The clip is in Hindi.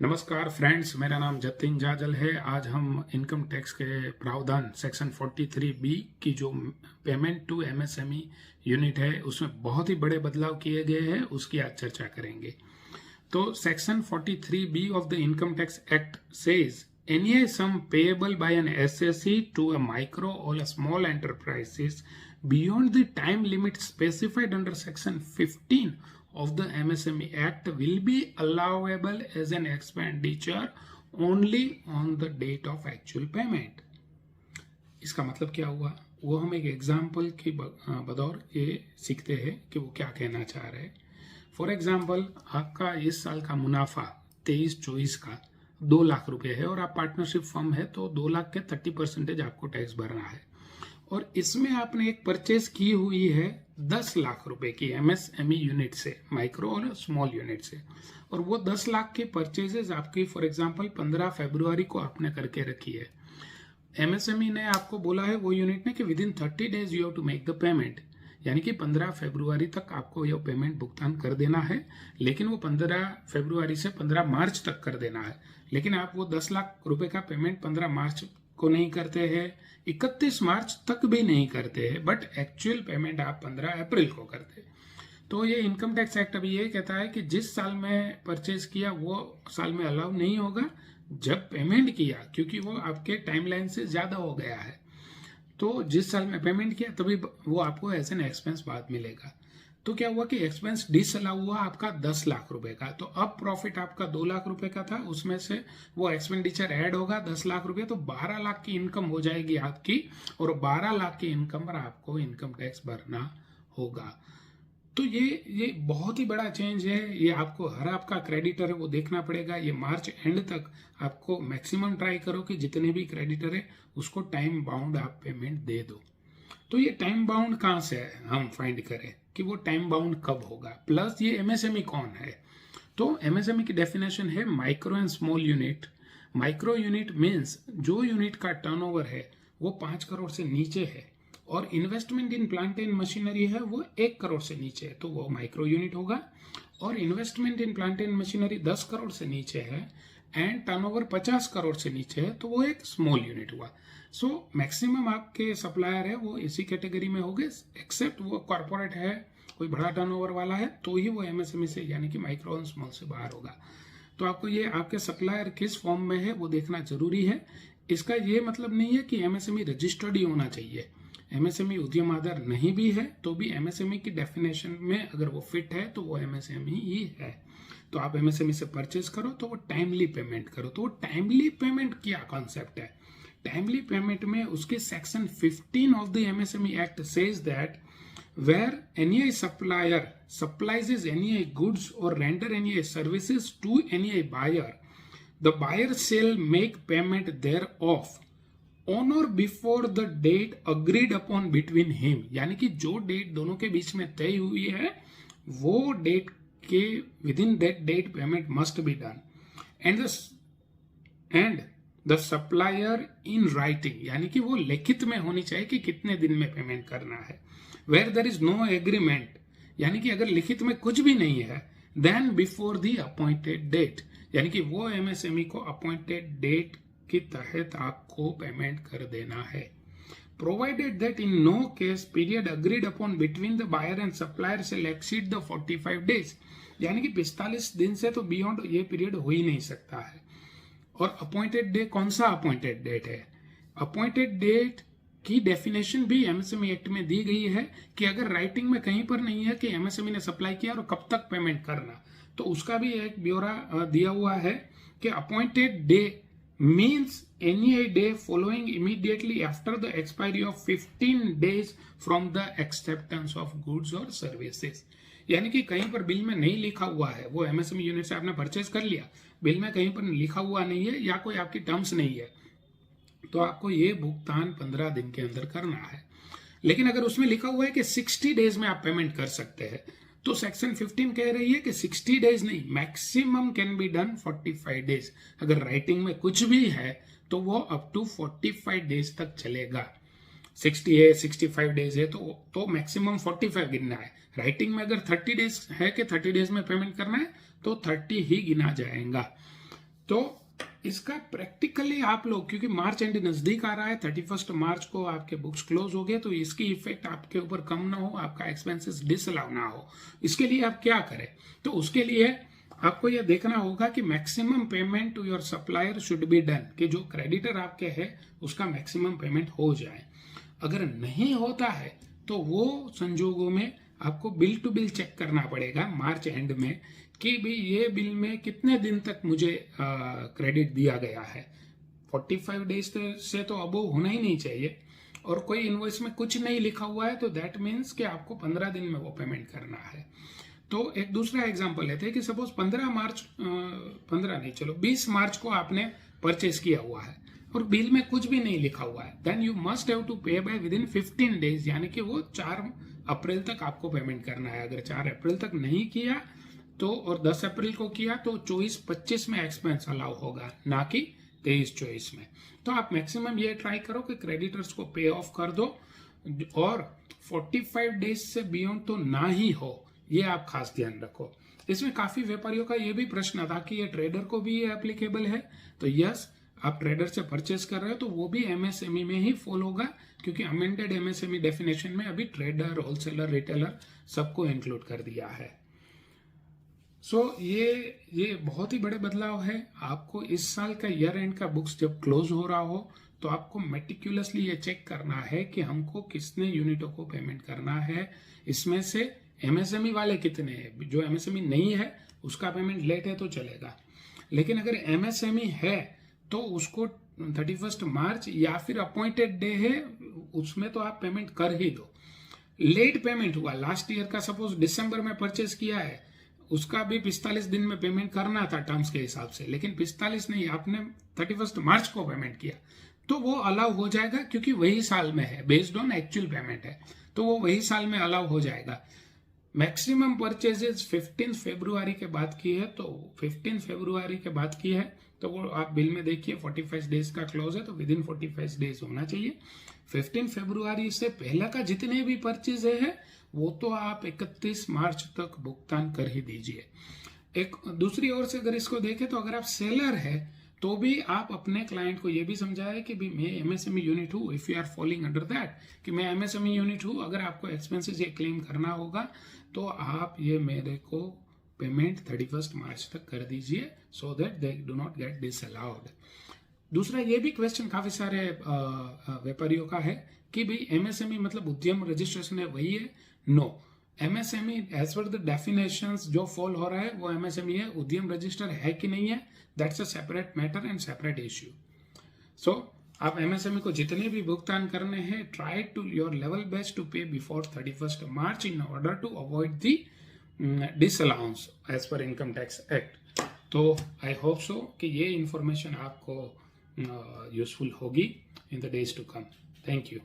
नमस्कार फ्रेंड्स, मेरा नाम जतिन जाजल है। आज हम इनकम टैक्स के प्रावधान सेक्शन 43B की जो पेमेंट टू एमएसएमई यूनिट है उसमें बहुत ही बड़े बदलाव किए गए हैं, उसकी आज चर्चा करेंगे। तो section 43B of the income tax act says any sum payable by an SSE to a micro or a small enterprises beyond the time limit specified under section 15 of the MSME Act will be allowable as an expenditure only on the date of actual payment। इसका मतलब क्या हुआ, वो हम एक एग्जाम्पल की बदौर ये सीखते हैं कि वो क्या कहना चाह रहे हैं। फॉर एग्जाम्पल, आपका इस साल का मुनाफा 23-24 का 2 लाख रुपए है और आप पार्टनरशिप फर्म है तो 2 लाख के 30% आपको टैक्स भरना है। और इसमें आपने एक परचेज की हुई है 10 लाख रुपए की एमएसएमई यूनिट से, माइक्रो और स्मॉल यूनिट से, और वो 10 लाख की परचेजेस आपकी फॉर एग्जांपल 15 फरवरी को आपने करके रखी है। एमएसएमई ने आपको बोला है, वो यूनिट ने, कि within 30 days you have to make the payment, यानी कि 15 फरवरी तक आपको यह पेमेंट भुगतान कर देना है। लेकिन वो 15 फरवरी से 15 मार्च तक कर देना है। लेकिन आप वो 10 लाख रुपए का पेमेंट 15 मार्च को नहीं करते हैं, 31 मार्च तक भी नहीं करते हैं, बट एक्चुअल पेमेंट आप 15 अप्रैल को करते हैं। तो ये इनकम टैक्स एक्ट अभी ये कहता है कि जिस साल में परचेज किया वो साल में अलाउ नहीं होगा जब पेमेंट किया, क्योंकि वो आपके टाइमलाइन से ज्यादा हो गया है। तो जिस साल में पेमेंट किया तभी वो आपको एज एन एक्सपेंस बाद मिलेगा। तो क्या हुआ कि एक्सपेंस डिसअलाउ हुआ आपका 10 लाख रुपए का। तो अब प्रॉफिट आपका 2 लाख रुपए का था, उसमें से वो एक्सपेंडिचर ऐड होगा 10 लाख रुपए, तो 12 लाख की इनकम हो जाएगी आपकी, और 12 लाख की इनकम पर आपको इनकम टैक्स भरना होगा। तो ये बहुत ही बड़ा चेंज है। ये आपको हर आपका क्रेडिटर है वो देखना पड़ेगा। ये मार्च एंड तक आपको मैक्सिमम ट्राई करो कि जितने भी क्रेडिटर है उसको टाइम बाउंड आप पेमेंट दे दो। तो ये टाइम बाउंड कहाँ से है, हम फाइंड करें कि वो टाइम बाउंड कब होगा। प्लस ये एमएसएमई कौन है, तो एमएसएमई की डेफिनेशन है micro and small unit. Micro unit means जो यूनिट का टर्नओवर है वो 5 करोड़ से नीचे है और investment in plant and machinery है वो 1 करोड़ से नीचे है, तो वो माइक्रो यूनिट होगा। और investment in plant and machinery 10 crore से नीचे है एंड टर्नओवर 50 करोड़ से नीचे है, तो वो एक स्मॉल यूनिट हुआ। सो मैक्सिमम आपके सप्लायर है वो इसी कैटेगरी में होंगे, एक्सेप्ट वो कॉर्पोरेट है, कोई बड़ा टर्नओवर वाला है, तो ही वो एमएसएमई से यानी कि माइक्रो एंड स्मॉल से बाहर होगा। तो आपको ये आपके सप्लायर किस फॉर्म में है वो देखना जरूरी है। इसका ये मतलब नहीं है कि एमएसएमई रजिस्टर्ड ही होना चाहिए। एमएसएमई उद्यम आधार नहीं भी है तो भी एमएसएमई की डेफिनेशन में अगर वो फिट है तो वो एमएसएमई ही है। तो आप एमएसएमई से परचेज करो तो वो टाइमली पेमेंट करो। तो वो टाइमली पेमेंट क्या कॉन्सेप्ट है, टाइमली पेमेंट में उसके section 15 of the MSME act says that where any supplier supplies any goods or render any services to any buyer, the buyer shall make payment thereof on or before the date agreed upon between him। यानी कि जो डेट दोनों के बीच में तय हुई है वो डेट के within that date payment must be done and the supplier in writing, यानी कि वो लिखित में होनी चाहिए कि कितने दिन में पेमेंट करना है। Where there is no agreement, यानी कि अगर लिखित में कुछ भी नहीं है, then before the appointed date, यानी कि वो एमएसएमई को अपॉइंटेड डेट के तहत आपको पेमेंट कर देना है। Provided that in no case period agreed upon between the buyer and supplier shall exceed the 45 days, यानी कि 45 दिन से तो बियॉन्ड ये पीरियड हो ही नहीं सकता है। और अपॉइंटेड डेट कौन सा अपॉइंटेड डेट है, अपॉइंटेड डेट की डेफिनेशन भी एमएसएमई एक्ट में दी गई है कि अगर राइटिंग में कहीं पर नहीं है कि एमएसएमई ने सप्लाई किया और कब तक पेमेंट करना, तो उसका भी एक ब्यौरा दिया हुआ है कि appointed day means any day following immediately after the expiry of 15 days from the acceptance of goods और सर्विसेज। यानी कि कहीं पर बिल में नहीं लिखा हुआ है, वो एमएसएमई यूनिट से आपने परचेज कर लिया, बिल में कहीं पर लिखा हुआ नहीं है या कोई आपकी टर्म्स नहीं है, तो आपको ये भुगतान 15 दिन के अंदर करना है। लेकिन अगर उसमें लिखा हुआ है कि 60 डेज में आप पेमेंट कर सकते हैं, तो सेक्शन 15 कह रही है कि 60 डेज नहीं, maximum can be done 45 days. अगर राइटिंग में कुछ भी है तो वो अप टू 45 डेज तक चलेगा। 60 है, 65 डेज है तो मैक्सिमम 45 गिनना है। राइटिंग में अगर 30 डेज है कि 30 डेज में पेमेंट करना है तो 30 ही गिना जाएगा। तो इसका प्रैक्टिकली आप लोग, क्योंकि मार्च एंड नजदीक आ रहा है, 31 मार्च को आपके बुक्स क्लोज हो गए, तो इसकी इफेक्ट आपके ऊपर कम ना हो, आपका एक्सपेंसेस डिसअलाउ ना हो, इसके लिए आप क्या करें? तो उसके लिए आपको यह देखना होगा कि maximum payment to your supplier should be done, कि जो क्रेडिटर आपके है उसका मैक्सिमम पेमेंट हो जाए। अगर नहीं होता है तो वो संजोगों में आपको बिल टू बिल चेक करना पड़ेगा मार्च एंड में कि भाई ये बिल में कितने दिन तक मुझे क्रेडिट दिया गया है। 45 डेज से तो अबोव होना ही नहीं चाहिए, और कोई इनवॉइस में कुछ नहीं लिखा हुआ है तो दैट मीन्स कि आपको 15 दिन में वो पेमेंट करना है। तो एक दूसरा एग्जांपल लेते हैं कि सपोज 20 मार्च को आपने परचेस किया हुआ है और बिल में कुछ भी नहीं लिखा हुआ है, then you must have to pay by within 15 days, यानी कि वो 4 अप्रैल तक आपको पेमेंट करना है। अगर 4 अप्रैल तक नहीं किया तो, और 10 अप्रैल को किया तो 24-25 में एक्सपेंस अलाउ होगा, ना कि 23-24 में। तो आप मैक्सिमम ये ट्राई करो कि क्रेडिटर्स को पे ऑफ कर दो, और 45 डेज से बियॉन्ड तो ना ही हो, ये आप खास ध्यान रखो। इसमें काफी व्यापारियों का ये भी प्रश्न था कि ये ट्रेडर को भी ये एप्लीकेबल है, तो यस, आप ट्रेडर से परचेस कर रहे हो तो वो भी एमएसएमई में ही फॉलो होगा, क्योंकि अमेंडेड एमएसएमई डेफिनेशन में अभी ट्रेडर, होलसेलर, रिटेलर सबको इंक्लूड कर दिया है। ये बहुत ही बड़े बदलाव है। आपको इस साल का ईयर एंड का बुक्स जब क्लोज हो रहा हो तो आपको मेटिकुलसली ये चेक करना है कि हमको कितने यूनिटों को पेमेंट करना है, इसमें से एमएसएमई वाले कितने हैं। जो एमएसएमई नहीं है उसका पेमेंट लेट है तो चलेगा, लेकिन अगर एमएसएमई है तो उसको 31 मार्च या फिर अपॉइंटेड डे है उसमें तो आप पेमेंट कर ही दो। लेट पेमेंट हुआ, लास्ट ईयर का सपोज दिसंबर में परचेस किया है, उसका भी 45 दिन में पेमेंट करना था टर्म्स के हिसाब से, लेकिन 45 नहीं, आपने 31 मार्च को पेमेंट किया तो वो अलाउ हो जाएगा, क्योंकि वही साल में है, बेस्ड ऑन एक्चुअल पेमेंट है, तो वो वही साल में अलाउ हो जाएगा। मैक्सिमम परचेजेस 15 फरवरी के बाद की है, तो 15 फरवरी के बाद की है तो वो आप बिल में देखिए 45 डेज का क्लोज है, तो विद इन 45 डेज होना चाहिए। 15 फरवरी से पहले का जितने भी परचेज है वो तो आप 31 मार्च तक भुगतान कर ही दीजिए। एक दूसरी ओर से अगर इसको देखें तो अगर आप सेलर है तो भी आप अपने क्लाइंट को ये भी समझाए कि भी मैं एमएसएमई यूनिट हूँ, if you are following under that कि मैं एमएसएमई यूनिट हूँ, अगर आपको एक्सपेंसेस ये क्लेम करना होगा तो आप ये मेरे को पेमेंट 31 मार्च तक कर दीजिए, so that they do not gate disallowed. दूसरा ये भी क्वेश्चन काफी सारे व्यापारियों का है कि भाई एमएसएमई मतलब उद्यम रजिस्ट्रेशन है, वही है? No, MSME as per the definitions जो फॉल हो रहा है वो एमएसएमई है। उद्यम रजिस्टर है कि नहीं है, that's a separate matter and separate issue. So आप एमएसएमई को जितने भी भुगतान करने हैं, try to your level best to pay before 31 March in order to avoid the disallowance as per income tax act. तो आई होप सो कि ये इंफॉर्मेशन आपको यूजफुल होगी in the days to come. Thank you.